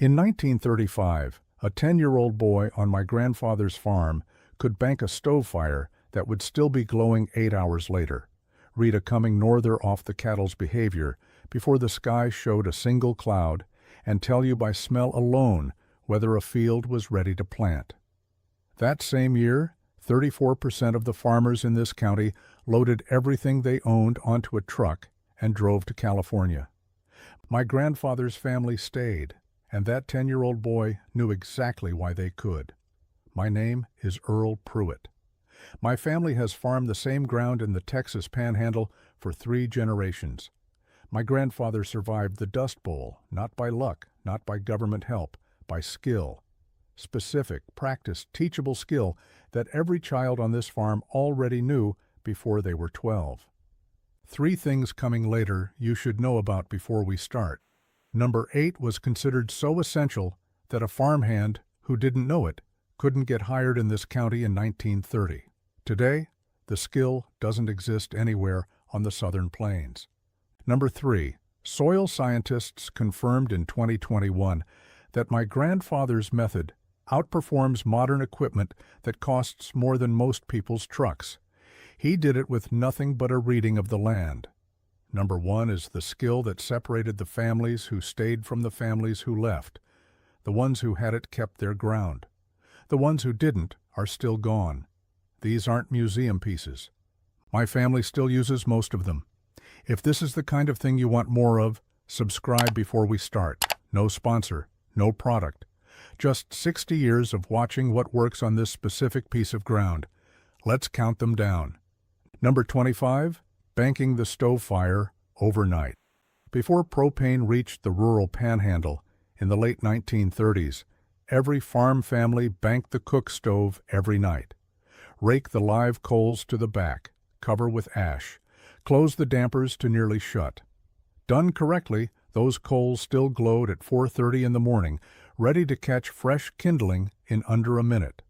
In 1935, a 10-year-old boy on my grandfather's farm could bank a stove fire that would still be glowing 8 hours later, read a coming norther off the cattle's behavior before the sky showed a single cloud, and tell you by smell alone whether a field was ready to plant. That same year, 34% of the farmers in this county loaded everything they owned onto a truck and drove to California. My grandfather's family stayed, and that 10-year-old boy knew exactly why they could. My name is Earl Pruitt. My family has farmed the same ground in the Texas Panhandle for 3 generations. My grandfather survived the Dust Bowl, not by luck, not by government help, by skill. Specific, practiced, teachable skill that every child on this farm already knew before they were 12. 3 things coming later you should know about before we start. Number 8 was considered so essential that a farmhand who didn't know it couldn't get hired in this county in 1930. Today, the skill doesn't exist anywhere on the southern plains. Number 3, soil scientists confirmed in 2021 that my grandfather's method outperforms modern equipment that costs more than most people's trucks. He did it with nothing but a reading of the land. Number 1 is the skill that separated the families who stayed from the families who left. The ones who had it kept their ground. The ones who didn't are still gone. These aren't museum pieces. My family still uses most of them. If this is the kind of thing you want more of, subscribe before we start. No sponsor, no product. Just 60 years of watching what works on this specific piece of ground. Let's count them down. Number 25, banking the stove fire overnight. Before propane reached the rural Panhandle in the late 1930s, every farm family banked the cook stove every night. Rake the live coals to the back, cover with ash, close the dampers to nearly shut. Done correctly, those coals still glowed at 4:30 in the morning, ready to catch fresh kindling in under a minute.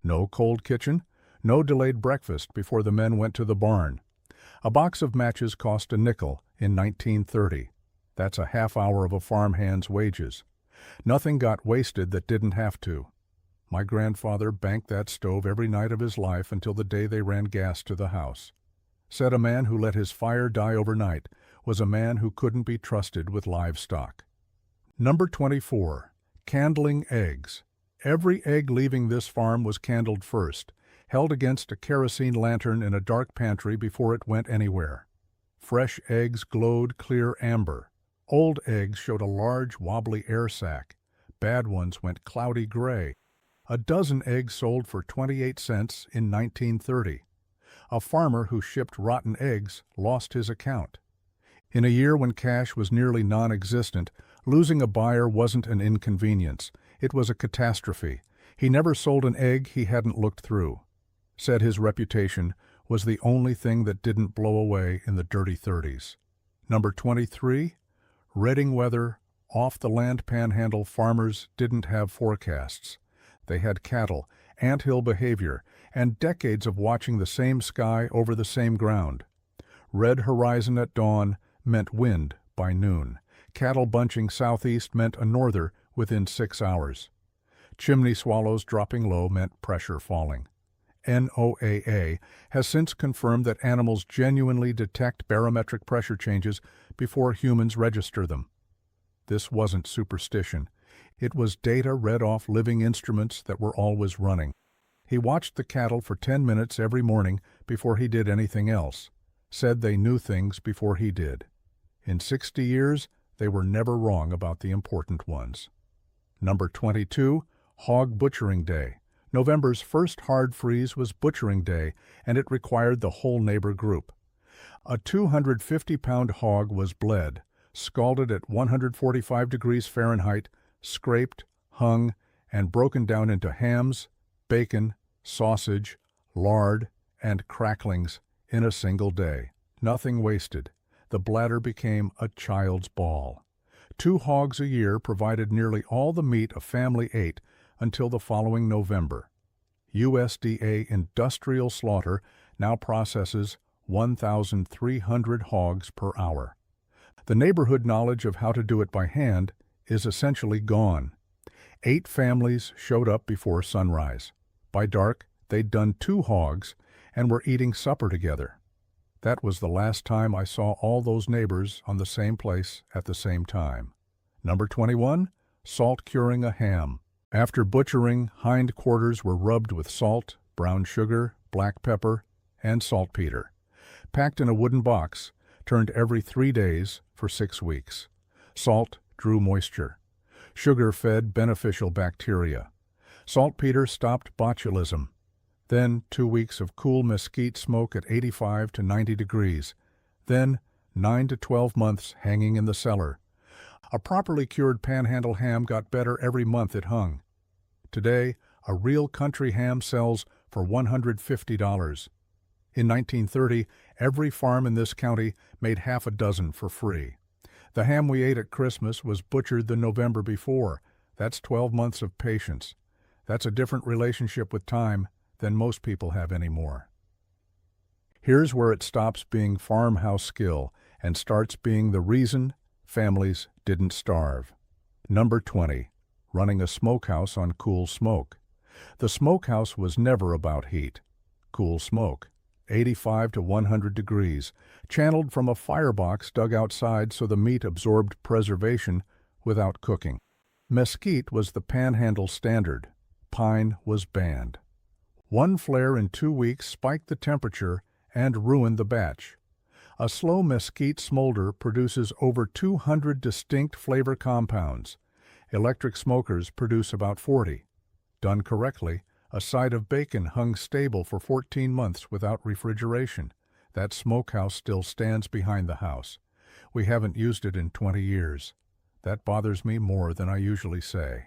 No cold kitchen, no delayed breakfast before the men went to the barn. A box of matches cost a nickel in 1930. That's a half hour of a farmhand's wages. Nothing got wasted that didn't have to. My grandfather banked that stove every night of his life until the day they ran gas to the house. Said a man who let his fire die overnight was a man who couldn't be trusted with livestock. Number 24, candling eggs. Every egg leaving this farm was candled first, held against a kerosene lantern in a dark pantry before it went anywhere. Fresh eggs glowed clear amber. Old eggs showed a large, wobbly air sac. Bad ones went cloudy gray. A dozen eggs sold for 28 cents in 1930. A farmer who shipped rotten eggs lost his account. In a year when cash was nearly non-existent, losing a buyer wasn't an inconvenience. It was a catastrophe. He never sold an egg he hadn't looked through. Said his reputation was the only thing that didn't blow away in the dirty 30s. Number 23, redding weather. Off the land Panhandle farmers didn't have forecasts. They had cattle, anthill behavior, and decades of watching the same sky over the same ground. Red horizon at dawn meant wind by noon. Cattle bunching southeast meant a norther within 6 hours. Chimney swallows dropping low meant pressure falling. NOAA has since confirmed that animals genuinely detect barometric pressure changes before humans register them. This wasn't superstition. It was data read off living instruments that were always running. He watched the cattle for 10 minutes every morning before he did anything else. Said they knew things before he did. In 60 years, they were never wrong about the important ones. Number 22, Hog Butchering Day. November's first hard freeze was butchering day, and it required the whole neighbor group. A 250-pound hog was bled, scalded at 145 degrees Fahrenheit, scraped, hung, and broken down into hams, bacon, sausage, lard, and cracklings in a single day. Nothing wasted. The bladder became a child's ball. 2 hogs a year provided nearly all the meat a family ate until the following November. USDA Industrial Slaughter now processes 1,300 hogs per hour. The neighborhood knowledge of how to do it by hand is essentially gone. 8 families showed up before sunrise. By dark, they'd done 2 hogs and were eating supper together. That was the last time I saw all those neighbors on the same place at the same time. Number 21, salt curing a ham. After butchering, hind quarters were rubbed with salt, brown sugar, black pepper, and saltpeter. Packed in a wooden box, turned every 3 days for 6 weeks. Salt drew moisture. Sugar fed beneficial bacteria. Saltpeter stopped botulism. Then 2 weeks of cool mesquite smoke at 85 to 90 degrees. Then 9 to 12 months hanging in the cellar. A properly cured Panhandle ham got better every month it hung. Today, a real country ham sells for $150. In 1930, every farm in this county made half a dozen for free. The ham we ate at Christmas was butchered the November before. That's 12 months of patience. That's a different relationship with time than most people have anymore. Here's where it stops being farmhouse skill and starts being the reason families didn't starve. Number 20, running a smokehouse on cool smoke. The smokehouse was never about heat. Cool smoke, 85 to 100 degrees, channeled from a firebox dug outside so the meat absorbed preservation without cooking. Mesquite was the Panhandle standard. Pine was banned. 1 flare in 2 weeks spiked the temperature and ruined the batch. A slow mesquite smolder produces over 200 distinct flavor compounds. Electric smokers produce about 40. Done correctly, a side of bacon hung stable for 14 months without refrigeration. That smokehouse still stands behind the house. We haven't used it in 20 years. That bothers me more than I usually say.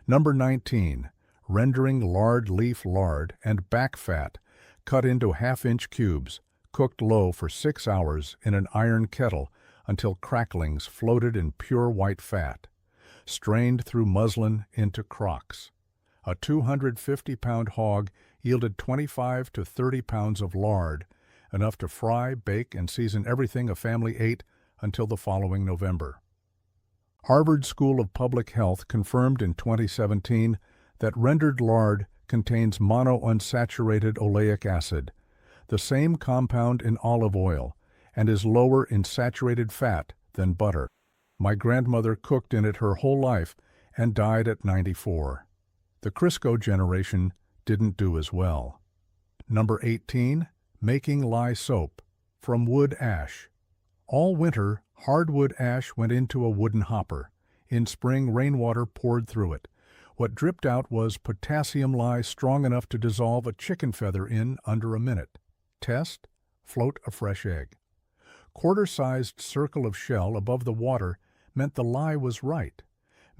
Number 19, rendering lard leaf lard and back fat, cut into half-inch cubes, cooked low for 6 hours in an iron kettle until cracklings floated in pure white fat, strained through muslin into crocks. A 250-pound hog yielded 25 to 30 pounds of lard, enough to fry, bake, and season everything a family ate until the following November. Harvard School of Public Health confirmed in 2017 that rendered lard contains monounsaturated oleic acid, the same compound in olive oil, and is lower in saturated fat than butter. My grandmother cooked in it her whole life and died at 94. The Crisco generation didn't do as well. Number 18, making lye soap from wood ash. All winter, hardwood ash went into a wooden hopper. In spring, rainwater poured through it. What dripped out was potassium lye strong enough to dissolve a chicken feather in under a minute. Test, float a fresh egg. Quarter-sized circle of shell above the water meant the lye was right.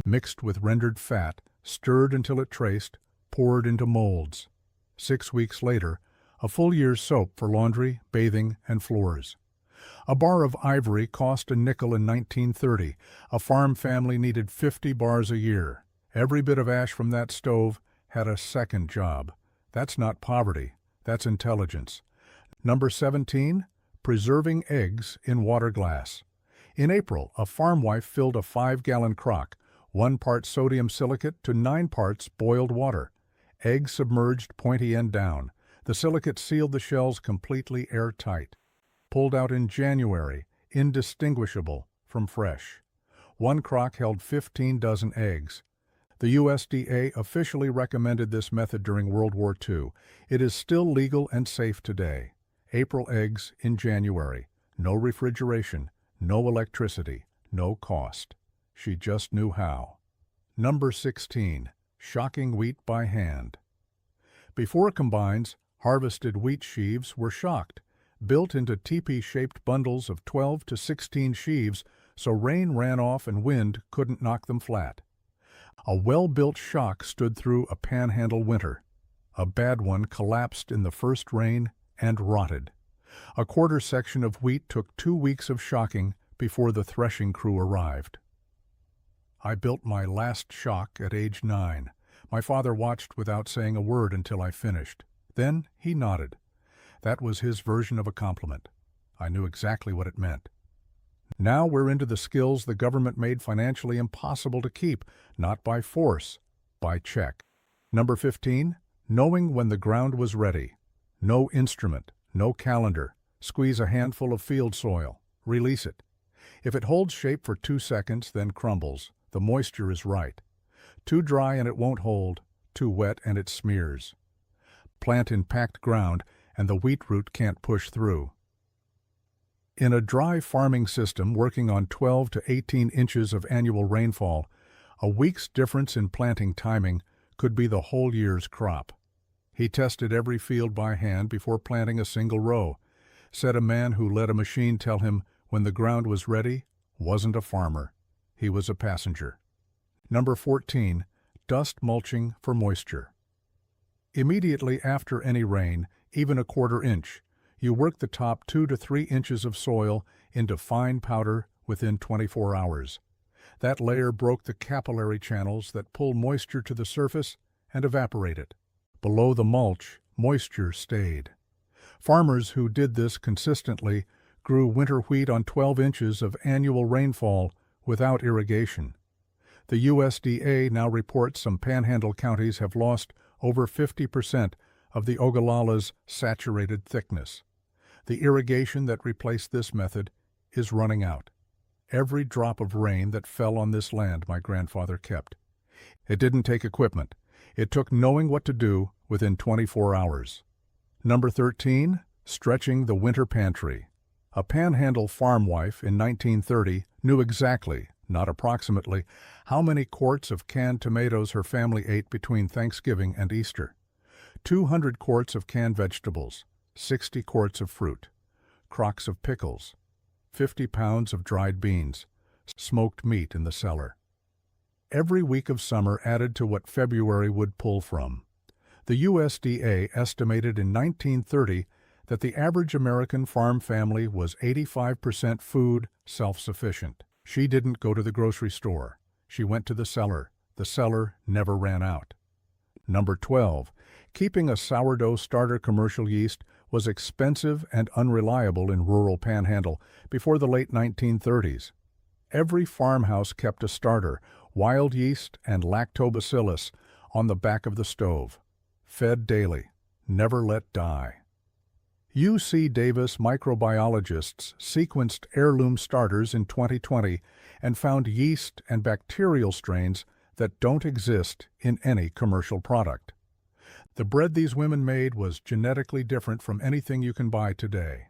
Mixed with rendered fat, stirred until it traced, poured into molds. 6 weeks later, a full year's soap for laundry, bathing, and floors. A bar of ivory cost a nickel in 1930. A farm family needed 50 bars a year. Every bit of ash from that stove had a second job. That's not poverty, that's intelligence. Number 17, preserving eggs in water glass. In April, a farm wife filled a 5-gallon crock, 1 part sodium silicate to 9 parts boiled water. Eggs submerged pointy end down. The silicate sealed the shells completely airtight. Pulled out in January, indistinguishable from fresh. 1 crock held 15 dozen eggs. The USDA officially recommended this method during World War II. It is still legal and safe today. April eggs in January. No refrigeration, no electricity, no cost. She just knew how. Number 16, shocking wheat by hand. Before combines, harvested wheat sheaves were shocked, built into teepee-shaped bundles of 12 to 16 sheaves so rain ran off and wind couldn't knock them flat. A well-built shock stood through a Panhandle winter. A bad one collapsed in the first rain and rotted. A quarter section of wheat took 2 weeks of shocking before the threshing crew arrived. I built my last shock at age 9. My father watched without saying a word until I finished. Then he nodded. That was his version of a compliment. I knew exactly what it meant. Now we're into the skills the government made financially impossible to keep, not by force, by check. Number 15, knowing when the ground was ready. No instrument, no calendar. Squeeze a handful of field soil. Release it. If it holds shape for 2 seconds, then crumbles. The moisture is right. Too dry and it won't hold. Too wet and it smears. Plant in packed ground and the wheat root can't push through. In a dry farming system working on 12 to 18 inches of annual rainfall, a week's difference in planting timing could be the whole year's crop. He tested every field by hand before planting a single row. Said a man who let a machine tell him when the ground was ready wasn't a farmer. He was a passenger. Number 14, dust mulching for moisture. Immediately after any rain, even a 1/4 inch, you work the top 2 to 3 inches of soil into fine powder within 24 hours. That layer broke the capillary channels that pull moisture to the surface and evaporate it. Below the mulch, moisture stayed. Farmers who did this consistently grew winter wheat on 12 inches of annual rainfall without irrigation. The USDA now reports some Panhandle counties have lost over 50% of the Ogallala's saturated thickness. The irrigation that replaced this method is running out. Every drop of rain that fell on this land my grandfather kept. It didn't take equipment. It took knowing what to do within 24 hours. Number 13, stretching the winter pantry. A Panhandle farm wife in 1930 knew exactly, not approximately, how many quarts of canned tomatoes her family ate between Thanksgiving and Easter. 200 quarts of canned vegetables, 60 quarts of fruit, crocks of pickles, 50 pounds of dried beans, smoked meat in the cellar. Every week of summer added to what February would pull from. The USDA estimated in 1930 that the average American farm family was 85% food self-sufficient. She didn't go to the grocery store. She went to the cellar. The cellar never ran out. Number 12, keeping a sourdough starter commercial yeast was expensive and unreliable in rural Panhandle before the late 1930s. Every farmhouse kept a starter, wild yeast and lactobacillus, on the back of the stove. Fed daily. Never let die. UC Davis microbiologists sequenced heirloom starters in 2020 and found yeast and bacterial strains that don't exist in any commercial product. The bread these women made was genetically different from anything you can buy today.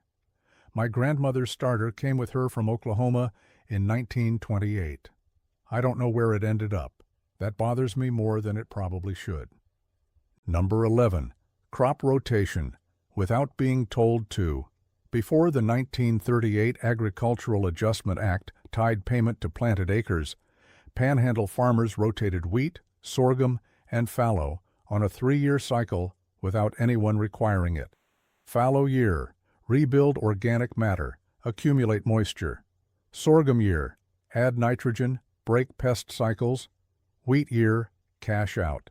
My grandmother's starter came with her from Oklahoma in 1928. I don't know where it ended up. That bothers me more than it probably should. Number 11, crop rotation, without being told to. Before the 1938 Agricultural Adjustment Act tied payment to planted acres, Panhandle farmers rotated wheat, sorghum, and fallow on a 3-year cycle without anyone requiring it. Fallow year, rebuild organic matter, accumulate moisture. Sorghum year, add nitrogen, break pest cycles. Wheat year, cash out.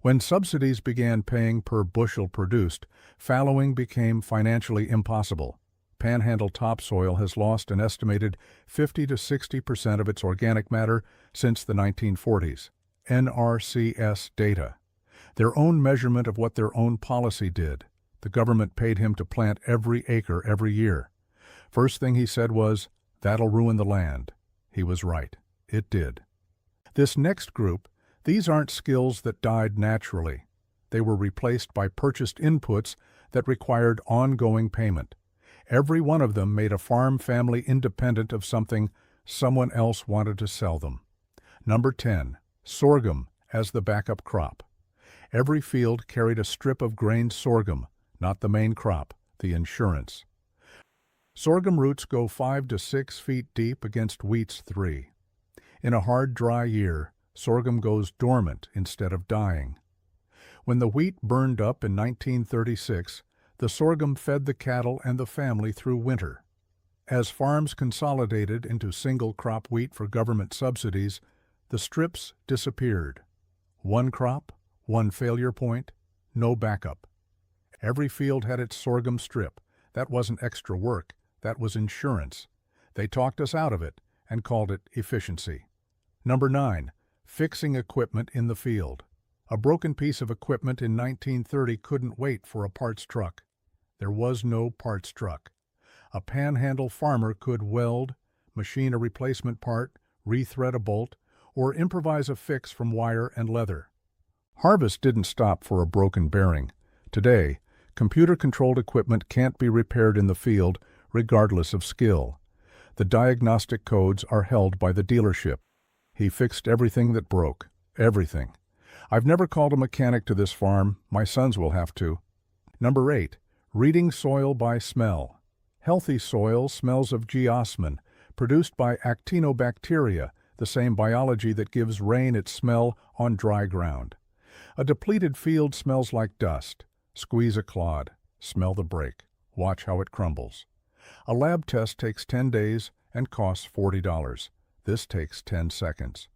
When subsidies began paying per bushel produced, fallowing became financially impossible. Panhandle topsoil has lost an estimated 50 to 60% of its organic matter since the 1940s. NRCS data. Their own measurement of what their own policy did. The government paid him to plant every acre every year. First thing he said was, "That'll ruin the land." He was right. It did. This next group, these aren't skills that died naturally. They were replaced by purchased inputs that required ongoing payment. Every one of them made a farm family independent of something someone else wanted to sell them. Number 10, sorghum as the backup crop. Every field carried a strip of grained sorghum, not the main crop, the insurance. Sorghum roots go 5 to 6 feet deep against wheat's 3. In a hard, dry year, sorghum goes dormant instead of dying. When the wheat burned up in 1936, the sorghum fed the cattle and the family through winter. As farms consolidated into single-crop wheat for government subsidies, the strips disappeared. One crop, one failure point, no backup. Every field had its sorghum strip. That wasn't extra work. That was insurance. They talked us out of it and called it efficiency. Number 9. Fixing equipment in the field. A broken piece of equipment in 1930 couldn't wait for a parts truck. There was no parts truck. A Panhandle farmer could weld, machine a replacement part, rethread a bolt, or improvise a fix from wire and leather. Harvest didn't stop for a broken bearing. Today, computer-controlled equipment can't be repaired in the field regardless of skill. The diagnostic codes are held by the dealership. He fixed everything that broke. Everything. I've never called a mechanic to this farm. My sons will have to. Number 8. Reading soil by smell. Healthy soil smells of geosmin, produced by actinobacteria, the same biology that gives rain its smell on dry ground. A depleted field smells like dust. Squeeze a clod. Smell the break. Watch how it crumbles. A lab test takes 10 days and costs $40. This takes 10 seconds.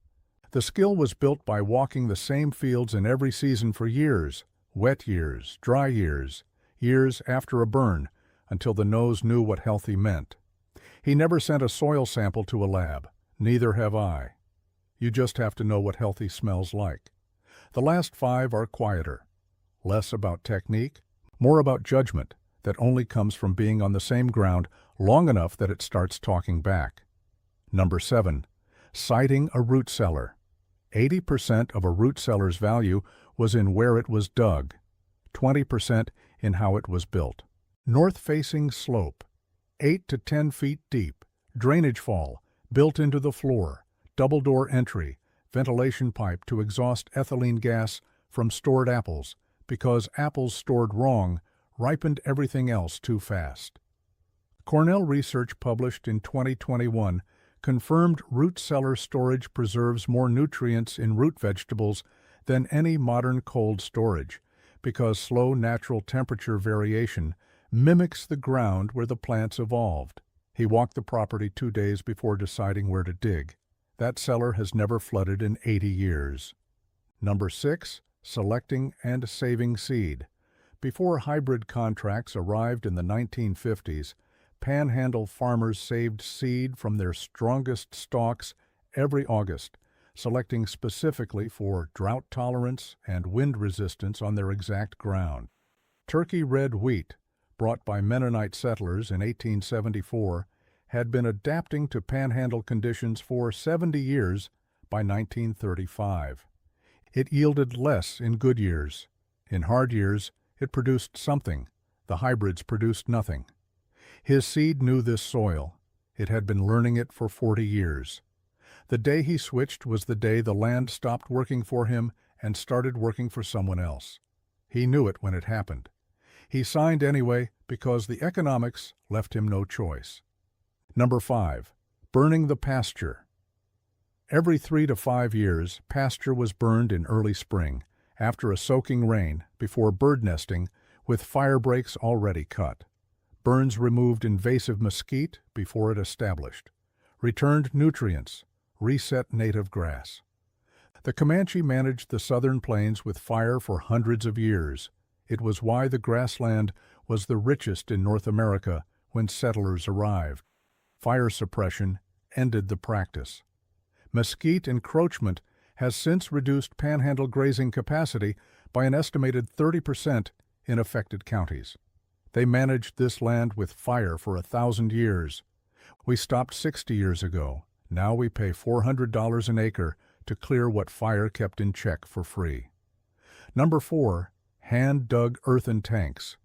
The skill was built by walking the same fields in every season for years, wet years, dry years, years after a burn, until the nose knew what healthy meant. He never sent a soil sample to a lab. Neither have I. You just have to know what healthy smells like. The last 5 are quieter. Less about technique, more about judgment that only comes from being on the same ground long enough that it starts talking back. Number 7. Sighting a root cellar. 80% of a root cellar's value was in where it was dug, 20% in how it was built. North-facing slope, 8 to 10 feet deep, drainage fall, built into the floor, double-door entry, ventilation pipe to exhaust ethylene gas from stored apples, because apples stored wrong ripened everything else too fast. Cornell research published in 2021 confirmed root cellar storage preserves more nutrients in root vegetables than any modern cold storage, because slow natural temperature variation mimics the ground where the plants evolved. He walked the property 2 days before deciding where to dig. That cellar has never flooded in 80 years. Number 6. Selecting and saving seed. Before hybrid contracts arrived in the 1950s, Panhandle farmers saved seed from their strongest stalks every August, selecting specifically for drought tolerance and wind resistance on their exact ground. Turkey red wheat, brought by Mennonite settlers in 1874, had been adapting to Panhandle conditions for 70 years by 1935. It yielded less in good years. In hard years, it produced something. The hybrids produced nothing. His seed knew this soil. It had been learning it for 40 years. The day he switched was the day the land stopped working for him and started working for someone else. He knew it when it happened. He signed anyway because the economics left him no choice. Number 5. Burning the pasture. Every 3 to 5 years, pasture was burned in early spring, after a soaking rain, before bird nesting, with fire breaks already cut. Burns removed invasive mesquite before it established, returned nutrients, reset native grass. The Comanche managed the southern plains with fire for hundreds of years. It was why the grassland was the richest in North America when settlers arrived. Fire suppression ended the practice. Mesquite encroachment has since reduced Panhandle grazing capacity by an estimated 30% in affected counties. They managed this land with fire for 1,000 years. We stopped 60 years ago. Now we pay $400 an acre to clear what fire kept in check for free. Number 4. Hand-dug earthen tanks.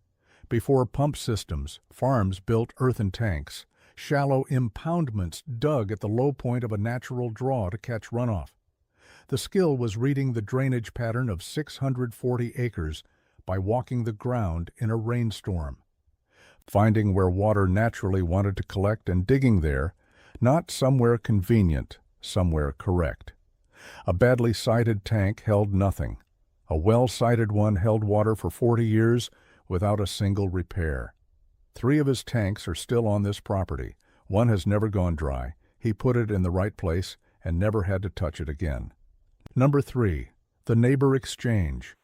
Before pump systems, farms built earthen tanks, shallow impoundments dug at the low point of a natural draw to catch runoff. The skill was reading the drainage pattern of 640 acres by walking the ground in a rainstorm, finding where water naturally wanted to collect and digging there, not somewhere convenient, somewhere correct. A badly sited tank held nothing. A well-sited one held water for 40 years without a single repair. 3 of his tanks are still on this property. One has never gone dry. He put it in the right place and never had to touch it again. Number 3. The neighbor exchange.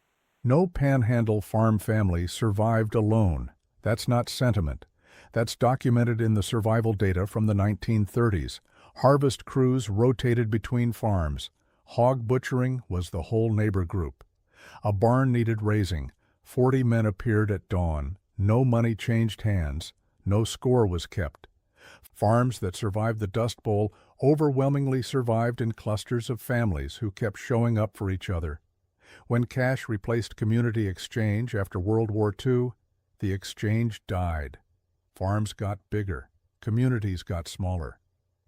No Panhandle farm family survived alone. That's not sentiment. That's documented in the survival data from the 1930s. Harvest crews rotated between farms. Hog butchering was the whole neighbor group. A barn needed raising. 40 men appeared at dawn. No money changed hands. No score was kept. Farms that survived the Dust Bowl overwhelmingly survived in clusters of families who kept showing up for each other. When cash replaced community exchange after World War II, the exchange died. Farms got bigger. Communities got smaller.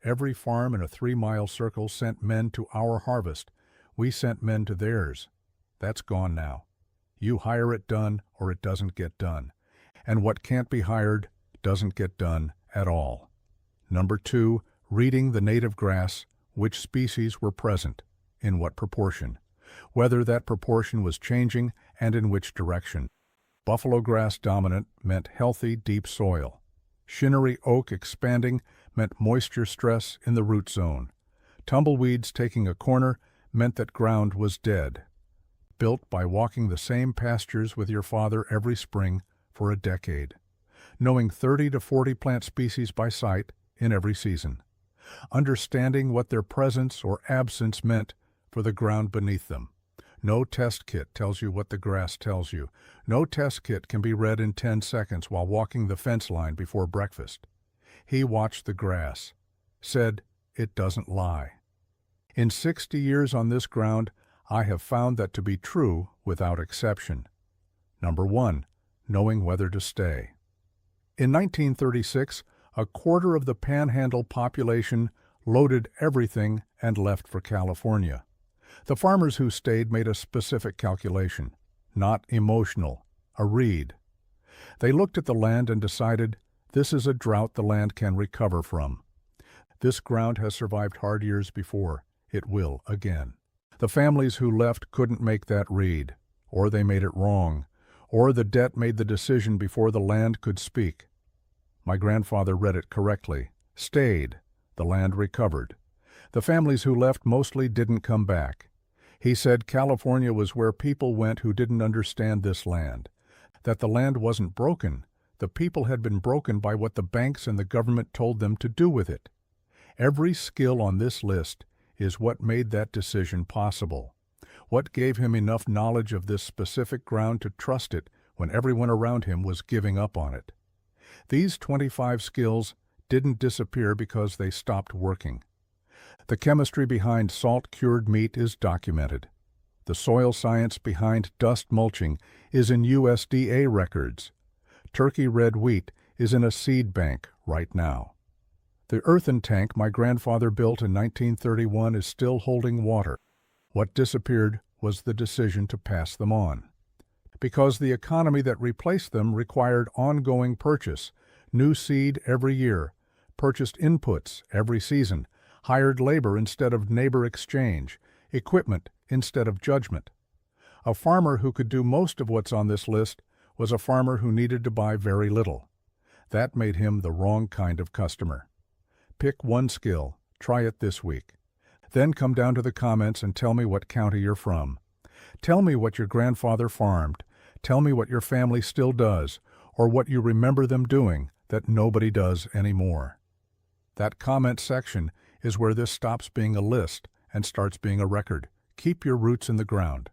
Every farm in a 3-mile circle sent men to our harvest. We sent men to theirs. That's gone now. You hire it done or it doesn't get done. And what can't be hired doesn't get done at all. Number 2, reading the native grass, which species were present, in what proportion, whether that proportion was changing and in which direction. Buffalo grass dominant meant healthy, deep soil. Shinnery oak expanding meant moisture stress in the root zone. Tumbleweeds taking a corner meant that ground was dead. Built by walking the same pastures with your father every spring for a decade. Knowing 30 to 40 plant species by sight in every season. Understanding what their presence or absence meant for the ground beneath them. No test kit tells you what the grass tells you. No test kit can be read in 10 seconds while walking the fence line before breakfast. He watched the grass, said, "It doesn't lie." In 60 years on this ground, I have found that to be true without exception. Number 1, knowing whether to stay. In 1936, a quarter of the Panhandle population loaded everything and left for California. The farmers who stayed made a specific calculation, not emotional, a read. They looked at the land and decided, this is a drought the land can recover from. This ground has survived hard years before. It will again. The families who left couldn't make that read, or they made it wrong, or the debt made the decision before the land could speak. My grandfather read it correctly, stayed, the land recovered. The families who left mostly didn't come back. He said California was where people went who didn't understand this land, that the land wasn't broken, the people had been broken by what the banks and the government told them to do with it. Every skill on this list is what made that decision possible, what gave him enough knowledge of this specific ground to trust it when everyone around him was giving up on it. These 25 skills didn't disappear because they stopped working. The chemistry behind salt-cured meat is documented. The soil science behind dust mulching is in USDA records. Turkey red wheat is in a seed bank right now. The earthen tank my grandfather built in 1931 is still holding water. What disappeared was the decision to pass them on. Because the economy that replaced them required ongoing purchase, new seed every year, purchased inputs every season, hired labor instead of neighbor exchange, equipment instead of judgment. A farmer who could do most of what's on this list was a farmer who needed to buy very little. That made him the wrong kind of customer. Pick one skill, try it this week. Then come down to the comments and tell me what county you're from. Tell me what your grandfather farmed. Tell me what your family still does, or what you remember them doing that nobody does anymore. That comment section is where this stops being a list and starts being a record. Keep your roots in the ground.